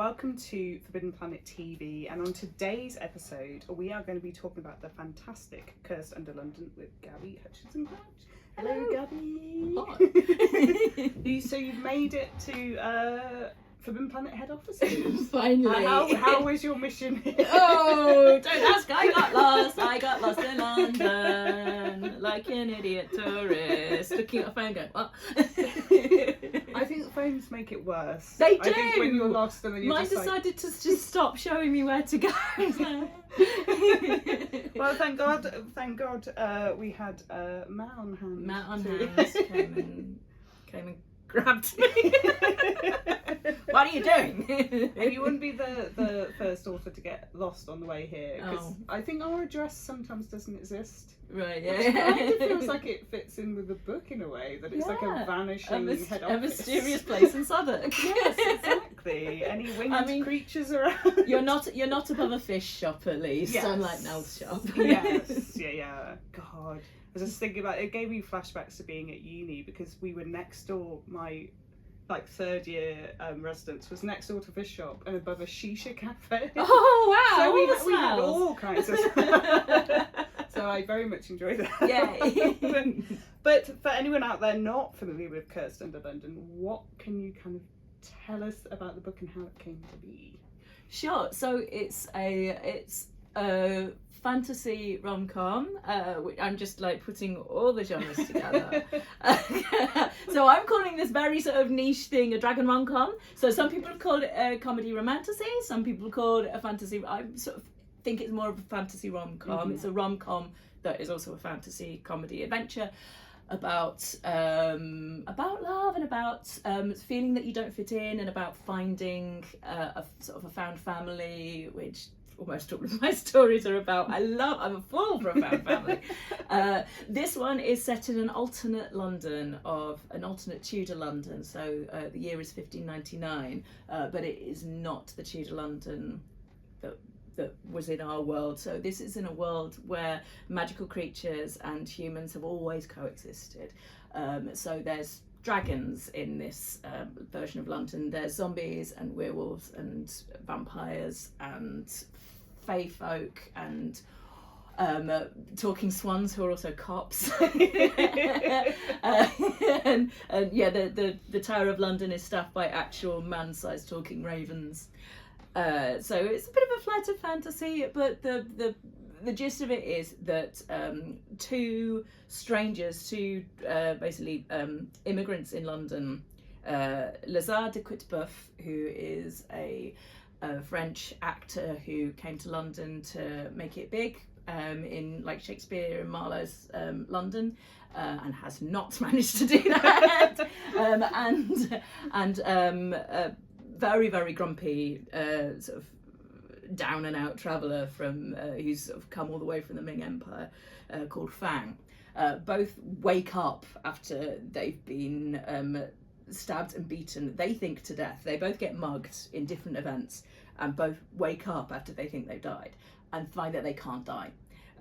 welcome to Forbidden Planet TV, and on today's episode we are going to be talking about the fantastic Cursed Under London with Gabby Hutchinson Crouch. Hello Gabby! Hi. So you've made it to Forbidden Planet head offices. Finally. How was your mission here? Oh, don't ask, I got lost in London like an idiot tourist looking at a phone going, what? I think the phones make it worse. They do! I think when you're lost and then you're Mine just decided to just stop showing me where to go. Well, thank God we had Matt on hand. Matt on hands came and grabbed me. What are you doing? And you wouldn't be the first author to get lost on the way here, because I think our address sometimes doesn't exist. Right, yeah. It kind of feels like it fits in with the book in a way, that it's like a vanishing head office. A mysterious place in Southwark. Yes, exactly. Any winged creatures around? You're not above a fish shop at least, yes. unlike Nell's shop. Yes, yeah. God. I was just thinking about it, gave me flashbacks to being at uni, because we were next door, my third year residence was next door to fish shop and above a shisha cafe. Oh wow! So we had all kinds of stuff. So I very much enjoyed that. Yeah. But for anyone out there not familiar with Cursed Under London, what can you kind of tell us about the book and how it came to be? Sure. So it's a fantasy rom-com, which I'm just like putting all the genres together. So I'm calling this very sort of niche thing a dragon rom-com. So some people have called it a comedy romantasy, some people called it a fantasy. I sort of think it's more of a fantasy rom-com. Mm-hmm. It's a rom-com that is also a fantasy comedy adventure about love and about feeling that you don't fit in, and about finding a sort of a found family, which almost all of my stories are about. I'm a fool for a found family. This one is set in an alternate Tudor London. So the year is 1599, but it is not the Tudor London that was in our world. So this is in a world where magical creatures and humans have always coexisted. So there's dragons in this version of London. There's zombies and werewolves and vampires and fae folk and talking swans who are also cops. and yeah, the Tower of London is staffed by actual man-sized talking ravens. So it's a bit of a flight of fantasy, but the gist of it is that two basically immigrants in London, Lazare de Quitte-Beuf, who is a French actor who came to London to make it big in like Shakespeare and Marlowe's London, and has not managed to do that, and very, very grumpy, sort of down and out traveller from who's sort of come all the way from the Ming Empire, called Fang. Both wake up after they've been stabbed and beaten, they think, to death. They both get mugged in different events, and both wake up after they think they've died and find that they can't die.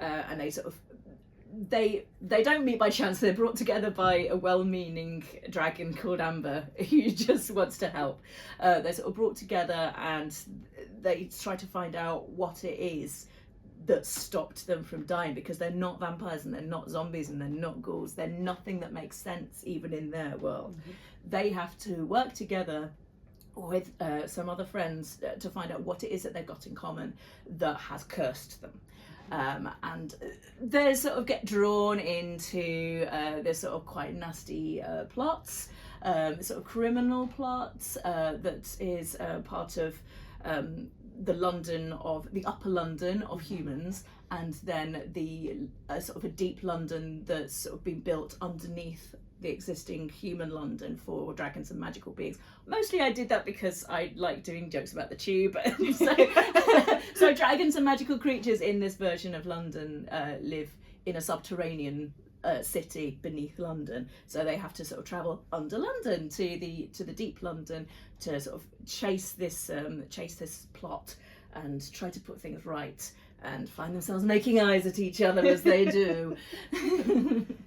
And they sort of they don't meet by chance. They're brought together by a well-meaning dragon called Amber, who just wants to help. They're sort of brought together and they try to find out what it is that stopped them from dying, because they're not vampires and they're not zombies and they're not ghouls. They're nothing that makes sense even in their world. Mm-hmm. They have to work together with some other friends to find out what it is that they've got in common that has cursed them. And they sort of get drawn into this sort of quite nasty plots, sort of criminal plots that is part of the upper London of humans, and then the sort of a deep London that's sort of been built underneath the existing human London for dragons and magical beings. Mostly I did that because I like doing jokes about the tube. So dragons and magical creatures in this version of London live in a subterranean city beneath London. So they have to sort of travel under London to the deep London to sort of chase this plot and try to put things right, and find themselves making eyes at each other as they do.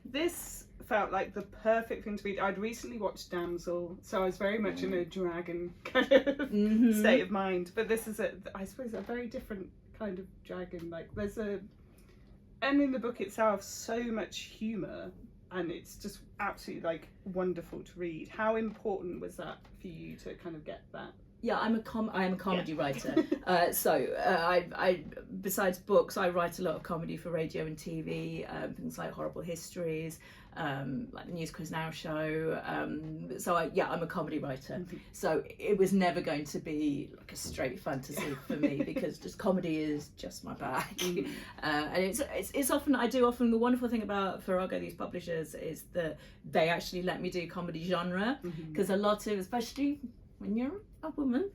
This felt like the perfect thing to read. I'd recently watched Damsel, so I was very much in a dragon kind of state of mind. But this is I suppose, a very different kind of dragon. Like and in the book itself, so much humour, and it's just absolutely like wonderful to read. How important was that for you to kind of get that? Yeah, I am a comedy writer. I besides books, I write a lot of comedy for radio and TV, things like Horrible Histories, like the News Quiz Now show. I'm a comedy writer. So it was never going to be like a straight fantasy for me, because just comedy is just my bag. And it's often the wonderful thing about Farrago, these publishers, is that they actually let me do comedy genre, because a lot of, especially when you're a woman,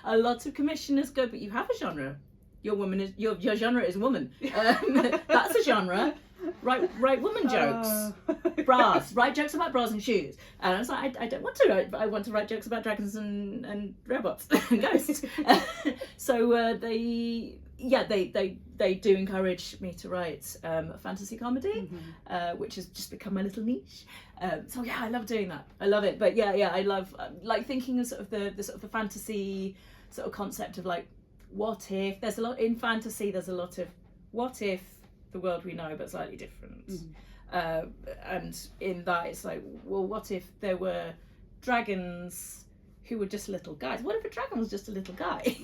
a lot of commissioners go, but you have a genre. Your genre is woman. That's a genre. Write woman jokes. Bras. Write jokes about bras and shoes. And I was like, I don't want to write, but I want to write jokes about dragons and robots and ghosts. So they do encourage me to write fantasy comedy, which has just become my little niche. So yeah, I love doing that. I love it. But yeah, I love like thinking of sort of the fantasy sort of concept of like, what if there's a lot in fantasy. There's a lot of what if the world we know but slightly different, and in that it's like, well, what if there were dragons who were just little guys? What if a dragon was just a little guy?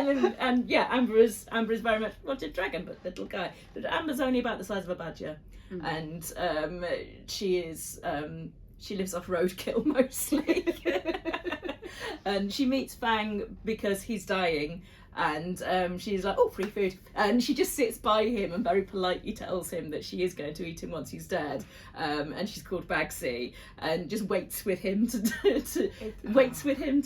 and Amber is very much what a dragon but little guy. But Amber's only about the size of a badger, and she lives off roadkill mostly. And she meets Fang because he's dying, and she's like, oh, free food, and she just sits by him and very politely tells him that she is going to eat him once he's dead, and she's called Bagsy, and just waits with him to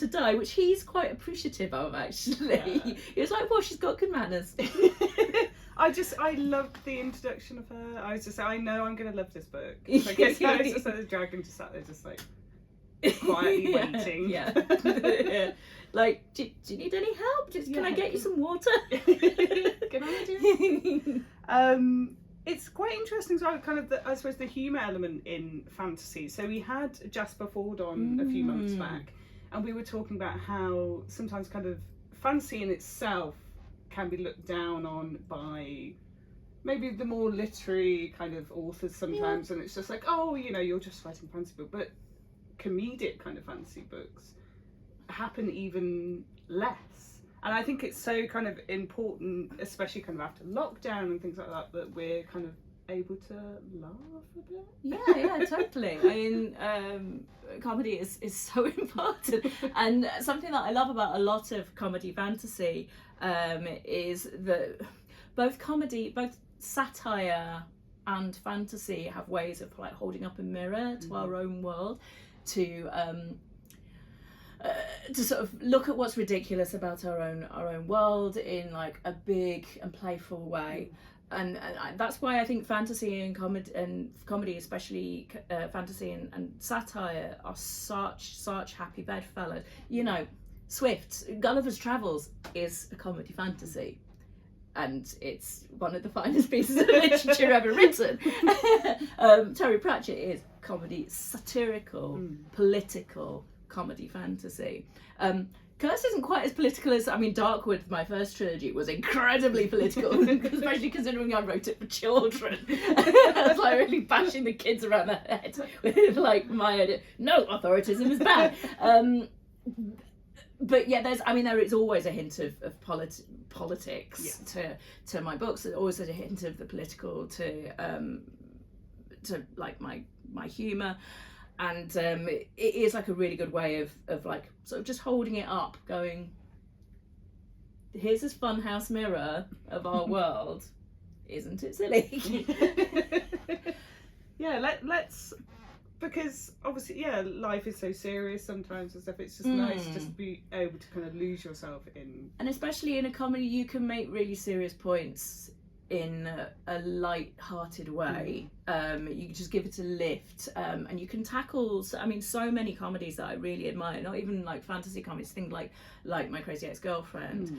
die, which he's quite appreciative of, actually. He was like, well, she's got good manners. I loved the introduction of her. I was just, I know I'm gonna love this book. I guess I was just like the dragon just sat there just like quietly waiting. Yeah. Like, do you need any help? Can I get you some water? Can I do? It's quite interesting as well, kind of I suppose the humour element in fantasy. So we had Jasper Ford on a few months back, and we were talking about how sometimes kind of fantasy in itself can be looked down on by maybe the more literary kind of authors sometimes, and it's just like, oh, you're just writing a fantasy book. But comedic kind of fantasy books happen even less, and I think it's so kind of important, especially kind of after lockdown and things like that we're kind of able to laugh a bit. Yeah, totally. I mean, comedy is so important, and something that I love about a lot of comedy fantasy is that both satire and fantasy have ways of like holding up a mirror to our own world, to sort of look at what's ridiculous about our own world in like a big and playful way. And that's why I think fantasy and comedy, especially fantasy and satire, are such happy bedfellows. Swift, Gulliver's Travels is a comedy fantasy, and it's one of the finest pieces of literature ever written. Terry Pratchett is comedy, satirical, political comedy fantasy. Curse isn't quite as political as, Darkwood, my first trilogy, was incredibly political, especially considering I wrote it for children. I was like really bashing the kids around the head with like my idea, no, authoritism is bad. But yeah, there is always a hint of politics to my books. There's always a hint of the political to like my humour. And it is like a really good way of like sort of just holding it up, going, here's this funhouse mirror of our world, isn't it silly? Yeah, let's, because obviously, life is so serious sometimes and stuff. It's just nice just to be able to kind of lose yourself in. And especially in a comedy, you can make really serious points in a light-hearted way. You can just give it a lift, and you can tackle so many comedies that I really admire, not even like fantasy comedies, things like My Crazy Ex-Girlfriend,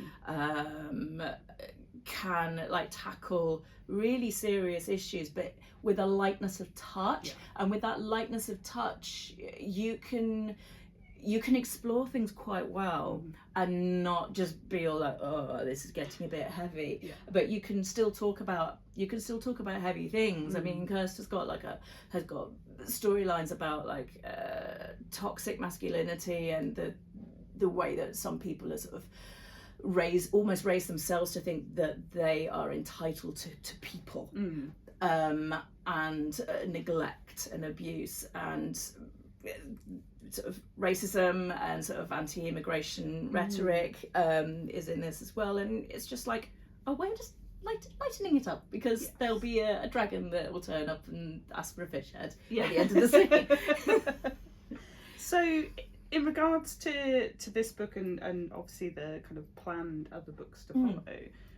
can like tackle really serious issues, but with a lightness of touch. And with that lightness of touch, you can explore things quite well and not just be all like, oh, this is getting a bit heavy. But you can still talk about heavy things. I mean, Kirst has got storylines about like toxic masculinity and the way that some people are sort of almost raise themselves to think that they are entitled to people, and neglect and abuse and sort of racism and sort of anti-immigration rhetoric is in this as well. And it's just like a way of just lightening it up, because there'll be a dragon that will turn up and ask for a fish head at the end of the scene. So in regards to this book and obviously the kind of planned other books to follow,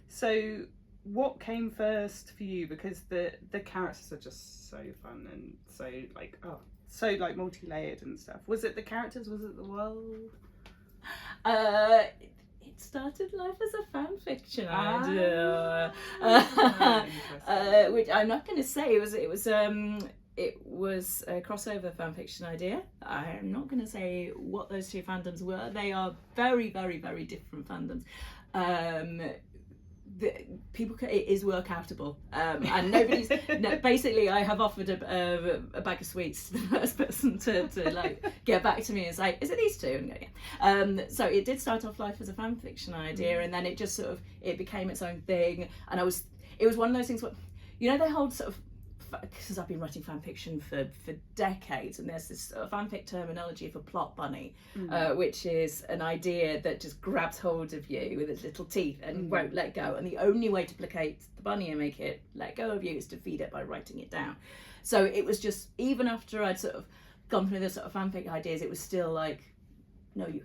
so what came first for you? Because the characters are just so fun and so like multi-layered and stuff. Was it the characters? Was it the world? It started life as a fan fiction idea, which I'm not going to say. It was a crossover fanfiction idea. I'm not going to say what those two fandoms were. They are very, very, very different fandoms. It is workoutable, and nobody's. Basically, I have offered a bag of sweets to the first person to like get back to me and say, "Is it these two?" And go, yeah. So it did start off life as a fan fiction idea, and then it just sort of became its own thing. And it was one of those things where, you know, they hold sort of, because I've been writing fan fiction for decades, and there's this fanfic terminology for plot bunny, which is an idea that just grabs hold of you with its little teeth and won't let go, and the only way to placate the bunny and make it let go of you is to feed it by writing it down. So it was just, even after I'd sort of gone through the sort of fanfic ideas, it was still like, no, you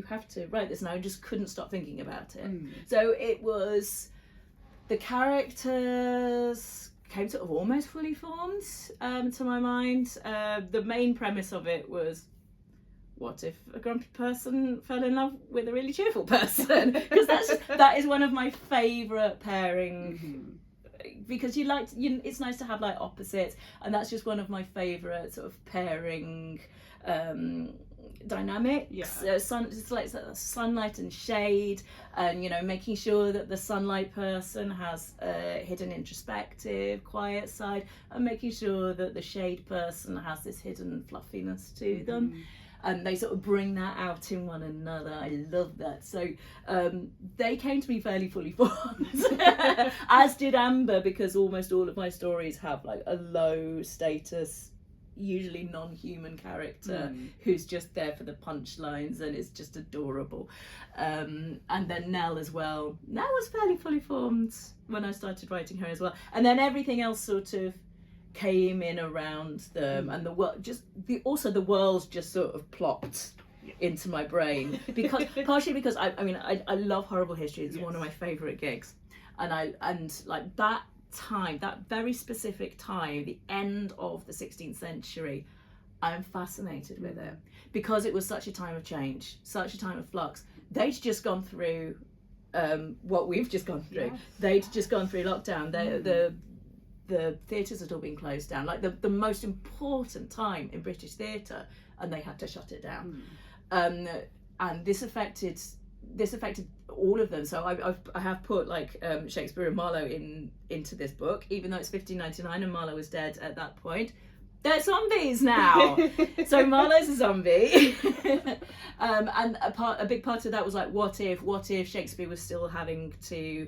have to write this, and I just couldn't stop thinking about it. So it was, the characters came sort of almost fully formed to my mind. The main premise of it was, what if a grumpy person fell in love with a really cheerful person? Because that is one of my favourite pairing, because it's nice to have like opposites, and that's just one of my favourite sort of pairing dynamics. It's like sunlight and shade, and you know, making sure that the sunlight person has a hidden introspective quiet side, and making sure that the shade person has this hidden fluffiness to them, and they sort of bring that out in one another. I love that. So they came to me fairly fully formed, as did Amber, because almost all of my stories have like a low status, usually non-human character who's just there for the punchlines, and it's just adorable. And then Nell as well. Nell was fairly fully formed when I started writing her as well, and then everything else sort of came in around them, and the world just sort of plopped into my brain, because partially because I love Horrible Histories. It's one of my favourite gigs, and like that time, that very specific time, the end of the 16th century, I'm fascinated with it, because it was such a time of change, such a time of flux. They'd just gone through what we've just gone through. They'd just gone through lockdown. The theatres had all been closed down, like the most important time in British theatre, and they had to shut it down. And this affected all of them. So I have put like Shakespeare and Marlowe into this book, even though it's 1599 and Marlowe was dead at that point. They're zombies now. So Marlowe's a zombie. And a big part of that was like, what if Shakespeare was still having to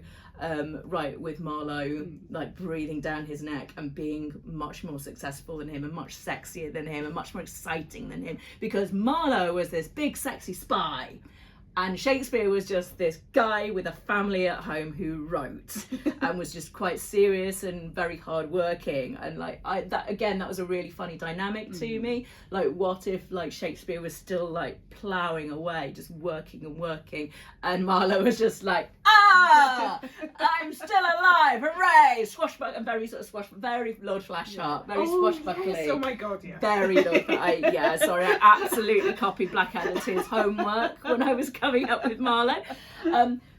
write with Marlowe, like breathing down his neck and being much more successful than him and much sexier than him and much more exciting than him, because Marlowe was this big sexy spy, and Shakespeare was just this guy with a family at home who wrote and was just quite serious and very hardworking. And like that was a really funny dynamic to me. Like, what if like Shakespeare was still like ploughing away, just working and working, and Marlowe was just like, I'm still alive, hooray, swashbuckling, and very sort of very Lord Flashheart, very swashbuckling. Yes, oh my god, yeah. Very Lord. I absolutely copied Blackadder to his homework when I was coming up with Marlowe.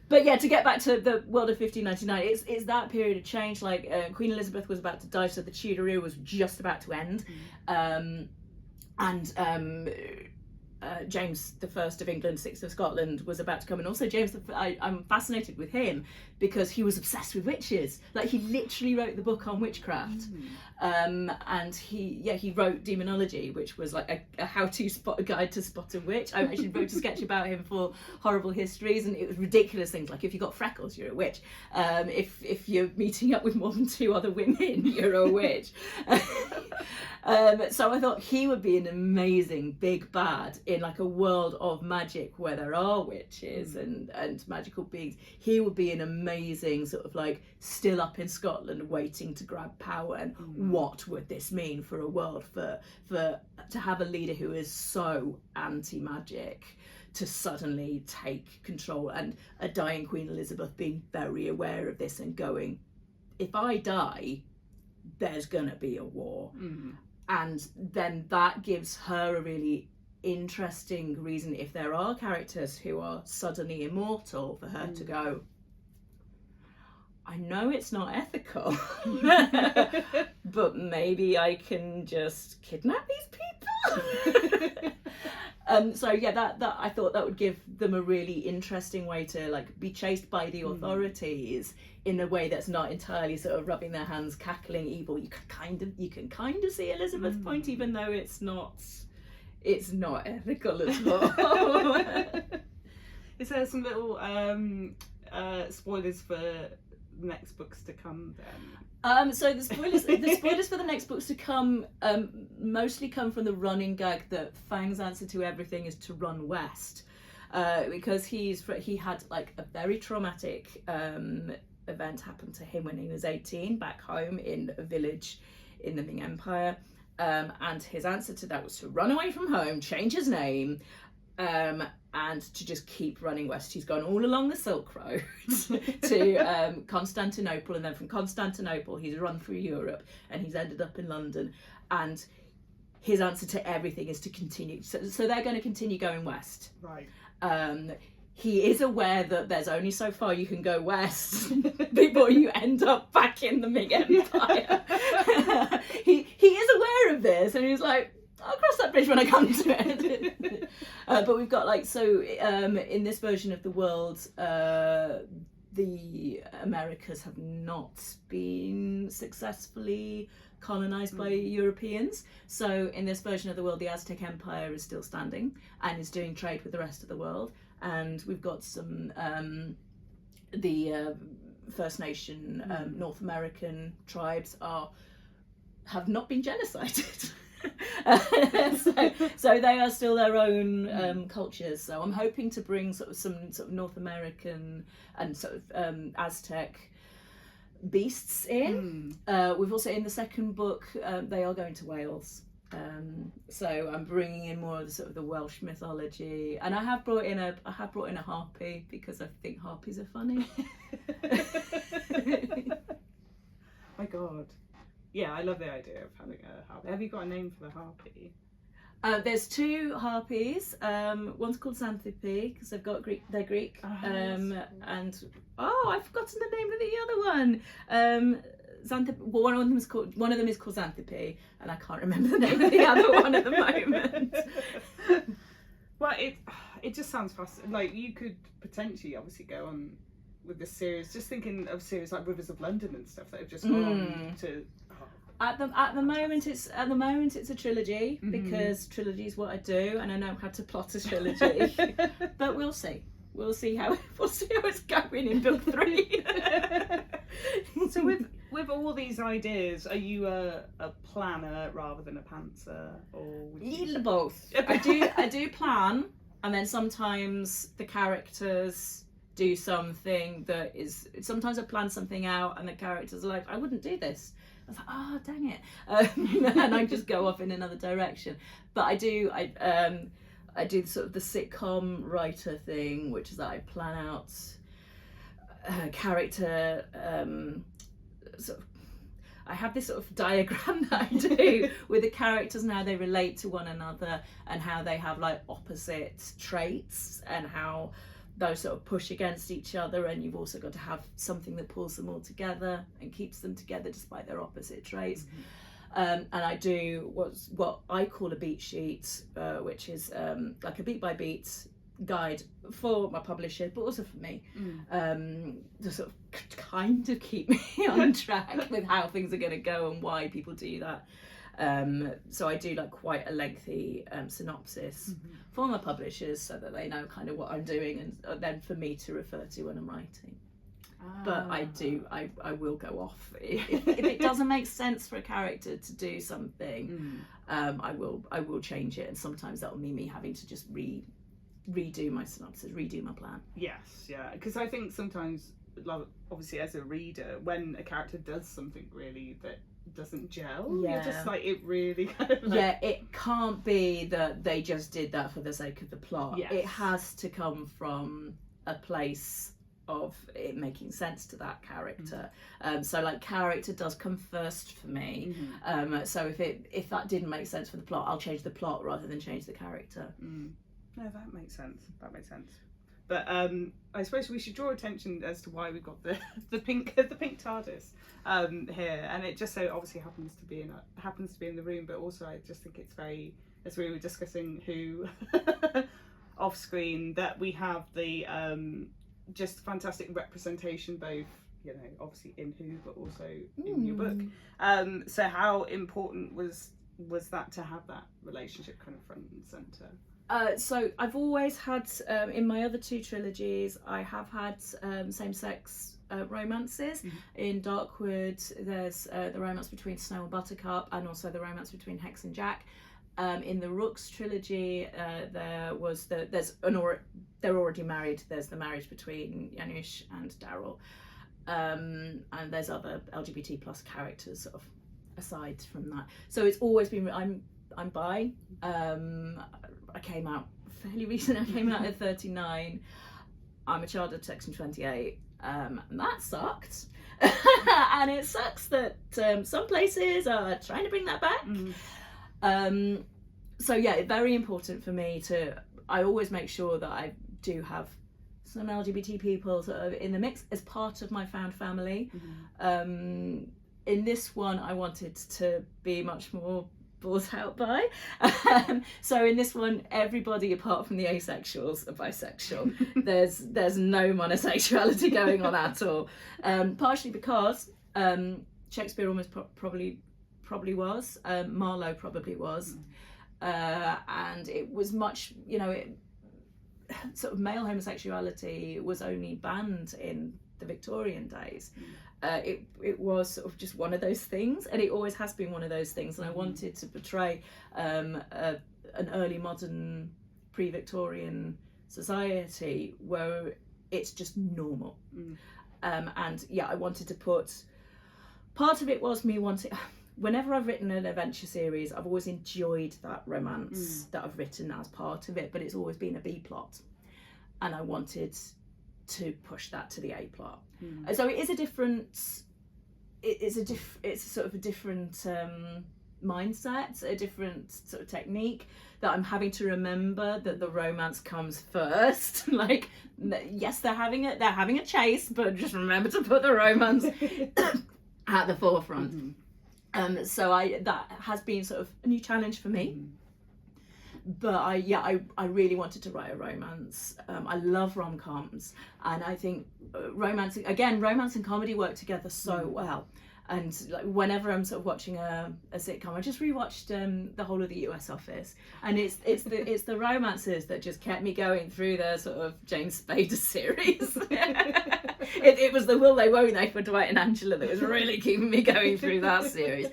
But yeah, to get back to the world of 1599, it's that period of change. Like Queen Elizabeth was about to die, so the Tudor era was just about to end, James the First of England, Sixth of Scotland was about to come, and also I'm fascinated with him because he was obsessed with witches. Like he literally wrote the book on witchcraft, and he wrote Demonology, which was like a how-to guide to spot a witch. I actually wrote a sketch about him for Horrible Histories, and it was ridiculous things like if you got freckles, you're a witch. If you're meeting up with more than 2 other women, you're a witch. So I thought he would be an amazing big bad in like a world of magic where there are witches and magical beings. He would be an amazing sort of like still up in Scotland waiting to grab power, and what would this mean for a world for to have a leader who is so anti-magic to suddenly take control, and a dying Queen Elizabeth being very aware of this and going, if I die, there's gonna be a war. And then that gives her a really interesting reason, if there are characters who are suddenly immortal, for her to go, I know it's not ethical, but maybe I can just kidnap these people. So yeah, that I thought that would give them a really interesting way to like be chased by the authorities in a way that's not entirely sort of rubbing their hands, cackling evil. You can kind of see Elizabeth's point, even though it's not ethical at all. Is there some little spoilers for the next books to come then? So the spoilers for the next books to come mostly come from the running gag that Fang's answer to everything is to run west, because he had like a very traumatic event happen to him when he was 18 back home in a village in the Ming Empire, and his answer to that was to run away from home, change his name, and to just keep running west. He's gone all along the Silk Road to Constantinople, and then from Constantinople he's run through Europe and he's ended up in London, and his answer to everything is to continue. So they're going to continue going west. Right. He is aware that there's only so far you can go west before you end up back in the Ming Empire. He is aware of this, and he's like, I'll cross that bridge when I come to it. But we've got like, so in this version of the world, the Americas have not been successfully colonized by Europeans. So in this version of the world, the Aztec Empire is still standing and is doing trade with the rest of the world. And we've got some, the First Nation North American tribes have not been genocided. so they are still their own cultures. So I'm hoping to bring some sort of North American and sort of Aztec beasts in. We've also, in the second book, they are going to Wales. So I'm bringing in more of the sort of the Welsh mythology, and I have brought in a harpy because I think harpies are funny. My God. Yeah, I love the idea of having a harpy. Have you got a name for the harpy? There's 2 harpies. One's called Xanthippe because they're Greek. And I've forgotten the name of the other one. Xanthippe. Well, one of them is called Xanthippe, and I can't remember the name of the other one at the moment. Well, it just sounds fascinating. Like you could potentially, obviously, go on with this series. Just thinking of series like Rivers of London and stuff that have just gone on to. At the moment it's a trilogy, because trilogy is what I do, and I know how to plot a trilogy. But we'll see how it's going in book 3. So with all these ideas, are you a planner rather than a pantser, or would you... both? I do plan, and then sometimes the characters do something that is. Sometimes I plan something out, and the characters are like, I wouldn't do this. I was like, oh dang it, and I just go off in another direction. But I do sort of the sitcom writer thing, which is that I plan out character sort of. I have this sort of diagram that I do with the characters and how they relate to one another, and how they have like opposite traits, and how those sort of push against each other, and you've also got to have something that pulls them all together and keeps them together despite their opposite traits. And I do what I call a beat sheet, which is like a beat by beat guide for my publisher, but also for me, to sort of kind of keep me on track with how things are going to go and why people do that. So I do like quite a lengthy synopsis for my publishers so that they know kind of what I'm doing, and then for me to refer to when I'm writing. But I will go off if it doesn't make sense for a character to do something. I will change it, and sometimes that will mean me having to just redo my synopsis, redo my plan. Yes, yeah, because I think sometimes, obviously as a reader, when a character does something really that doesn't gel, you're just like, it really kind of like... it can't be that they just did that for the sake of the plot. Yes. It has to come from a place of it making sense to that character. So like character does come first for me. So if that didn't make sense for the plot, I'll change the plot rather than change the character. No, that makes sense. But I suppose we should draw attention as to why we've got the pink TARDIS here, and it just so obviously happens to be in the room. But also, I just think it's very, as we were discussing who off screen, that we have the just fantastic representation, both obviously in Who, but also in your book. So how important was that to have that relationship kind of front and centre? So I've always had, in my other two trilogies, I have had same-sex romances. In Darkwood, there's the romance between Snow and Buttercup, and also the romance between Hex and Jack. In the Rooks trilogy, they're already married. There's the marriage between Janusz and Daryl, and there's other LGBT plus characters sort of aside from that. So it's always been, I'm bi. I came out fairly recent. I came out at 39. I'm a child of Section 28. And that sucked. And it sucks that some places are trying to bring that back. So yeah, very important for me I always make sure that I do have some LGBT people sort of in the mix as part of my found family. In this one, I wanted to be much more brought out by. So in this one, everybody apart from the asexuals are bisexual. There's no monosexuality going on at all. Partially because Shakespeare almost probably was. Marlowe probably was. And it was much, sort of male homosexuality was only banned in the Victorian days. It was sort of just one of those things, and it always has been one of those things. And I wanted to portray an early modern pre-Victorian society where it's just normal. And yeah, I wanted to put, part of it was me wanting, whenever I've written an adventure series, I've always enjoyed that romance that I've written as part of it, but it's always been a B plot, and I wanted to push that to the A plot. So it is a different, it's sort of a different mindset, a different sort of technique that I'm having to remember that the romance comes first. Like, yes, they're having a chase, but just remember to put the romance at the forefront. So that has been sort of a new challenge for me. But I really wanted to write a romance. I love rom-coms, and I think romance and comedy work together so well. And like whenever I'm sort of watching a sitcom, I just rewatched the whole of the US Office, and it's the romances that just kept me going through the sort of James Spader series. It was the will they won't they for Dwight and Angela that was really keeping me going through that series.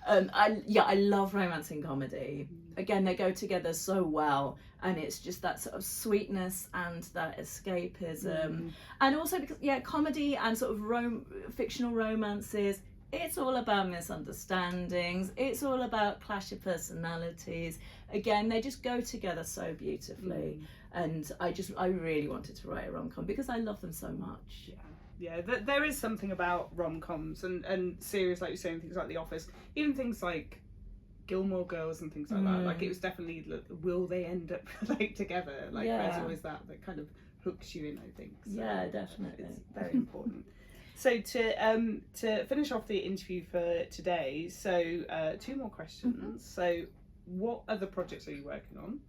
I love romance and comedy. Again, they go together so well, and it's just that sort of sweetness and that escapism, and also because comedy and sort of fictional romances, it's all about misunderstandings, it's all about clash of personalities. Again, they just go together so beautifully. And I really wanted to write a rom-com because I love them so much. Yeah, there is something about rom-coms and series, like you're saying, things like The Office, even things like Gilmore Girls and things like that. Like, it was definitely, will they end up like together? Like, there's always that kind of hooks you in, I think. So Yeah, definitely. it's very important. So to finish off the interview for today, so 2 more questions. So what other projects are you working on?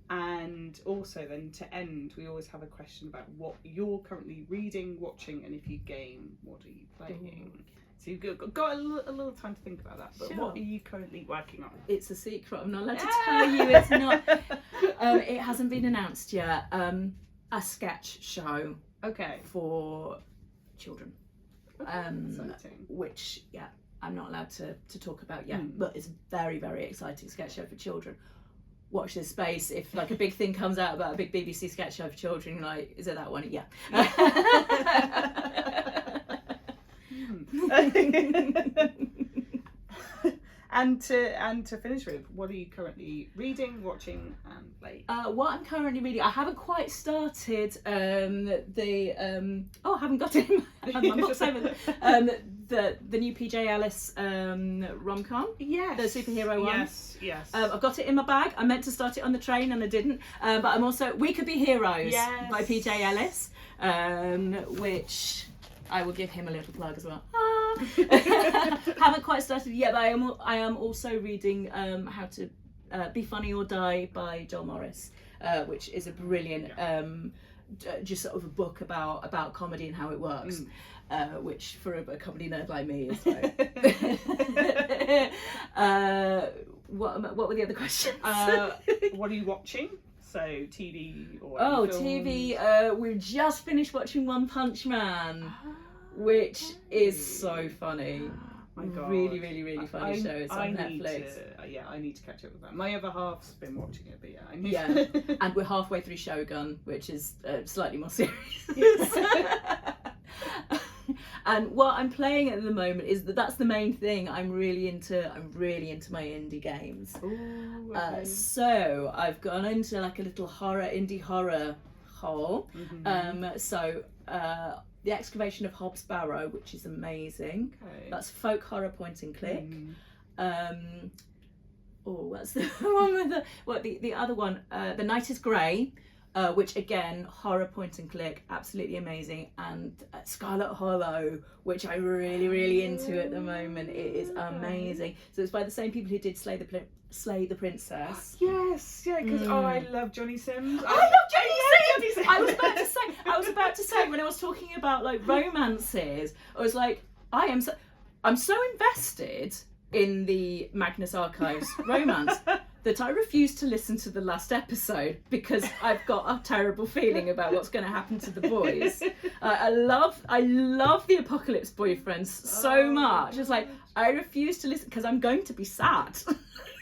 And also then to end, we always have a question about what you're currently reading, watching, and if you game, what are you playing? Ooh. So you've got a little time to think about that, but what are you currently working on? It's a secret, I'm not allowed to tell you. It's not, it hasn't been announced yet. A sketch show for children. Which, I'm not allowed to talk about yet, but it's a very, very exciting sketch show for children. Watch this space. If like a big thing comes out about a big BBC sketch show for children, you're like, is it that one? Yeah. And to finish with, what are you currently reading, watching, and playing? What I'm currently reading, I haven't quite started I haven't got it in my books over the new PJ Ellis rom-com. Yes. The superhero one. Yes. I've got it in my bag. I meant to start it on the train and I didn't. But I'm also We Could Be Heroes by PJ Ellis, which I will give him a little plug as well. Haven't quite started yet, but I am also reading How to Be Funny or Die by Joel Morris, which is a brilliant just sort of a book about comedy and how it works, which for a comedy nerd like me is like what were the other questions? What are you watching? So TV or TV, we've just finished watching One Punch Man, which is so funny. My God. Really, really, really funny show. It's on Netflix. I need to catch up with that. My other half's been watching it, but I need and we're halfway through Shogun, which is slightly more serious. And what I'm playing at the moment is that's the main thing. I'm really into my indie games. Ooh, okay. So I've gone into like a little indie horror hole. The Excavation of Hobbs Barrow, which is amazing. Okay. That's folk horror point and click. What's the one with the other one? The Night is Grey, which again, horror point and click, absolutely amazing. And Scarlet Hollow, which I'm really, really into at the moment. It is amazing. So it's by the same people who did Slay the Princess. Yes, because I love Johnny Sims. I love Johnny Sims. I was about to say when I was talking about like romances, I was like, I'm so invested in the Magnus Archives romance that I refuse to listen to the last episode because I've got a terrible feeling about what's going to happen to the boys. I love the Apocalypse Boyfriends so much. It's like I refuse to listen because I'm going to be sad.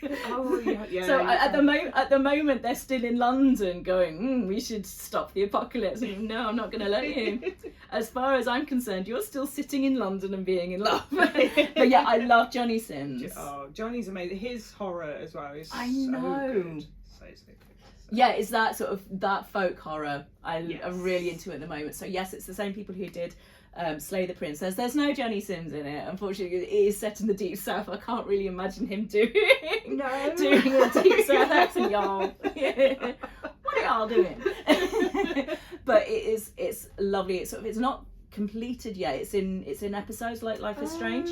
So at the moment they're still in London going, we should stop the apocalypse. No, I'm not going to let you. As far as I'm concerned, you're still sitting in London and being in love. But yeah, I love Johnny Sims. Oh, Johnny's amazing. His horror as well is so good. So good. Yeah, it's that sort of that folk horror I'm really into at the moment. So yes, it's the same people who did Slay the Princess. There's no Johnny Sims in it. Unfortunately, it is set in the Deep South. I can't really imagine him doing a Deep South accent, y'all. What are y'all doing? But it's lovely. It's not completed yet. It's in episodes like Life is Strange.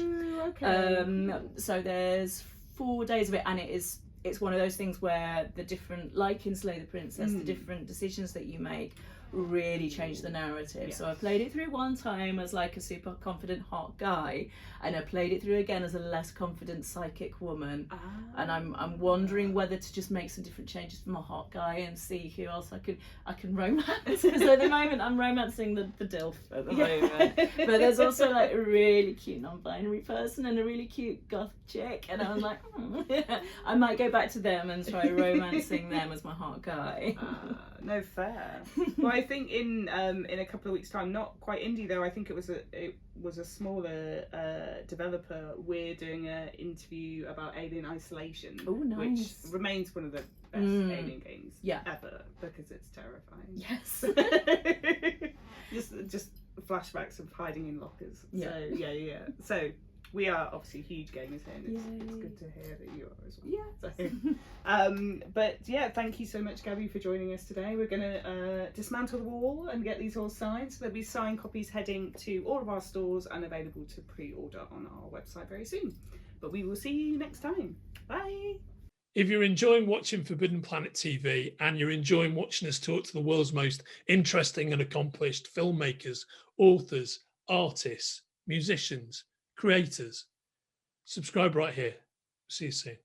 So there's 4 days of it, and it's one of those things where the different, like in Slay the Princess, the different decisions that you make really change the narrative. Yes. So I played it through one time as like a super confident hot guy, and I played it through again as a less confident psychic woman. And I'm wondering whether to just make some different changes for my hot guy and see who else I can romance. Because at the moment I'm romancing the DILF at the moment. But there's also like a really cute non-binary person and a really cute goth chick, and I was like, I might go back to them and try romancing them as my hot guy. No, fair. Well, I think in a couple of weeks' time, not quite indie though. I think it was a smaller developer. We're doing an interview about Alien Isolation, which remains one of the best Alien games ever because it's terrifying. Yes. just flashbacks of hiding in lockers. Yeah. So we are obviously huge gamers here, and it's Yay. good to hear that you are as well. Yeah. So, but yeah, thank you so much, Gabby, for joining us today. We're going to dismantle the wall and get these all signed. So there'll be signed copies heading to all of our stores and available to pre-order on our website very soon. But we will see you next time. Bye. If you're enjoying watching Forbidden Planet TV and you're enjoying watching us talk to the world's most interesting and accomplished filmmakers, authors, artists, musicians, creators, subscribe right here. See you soon.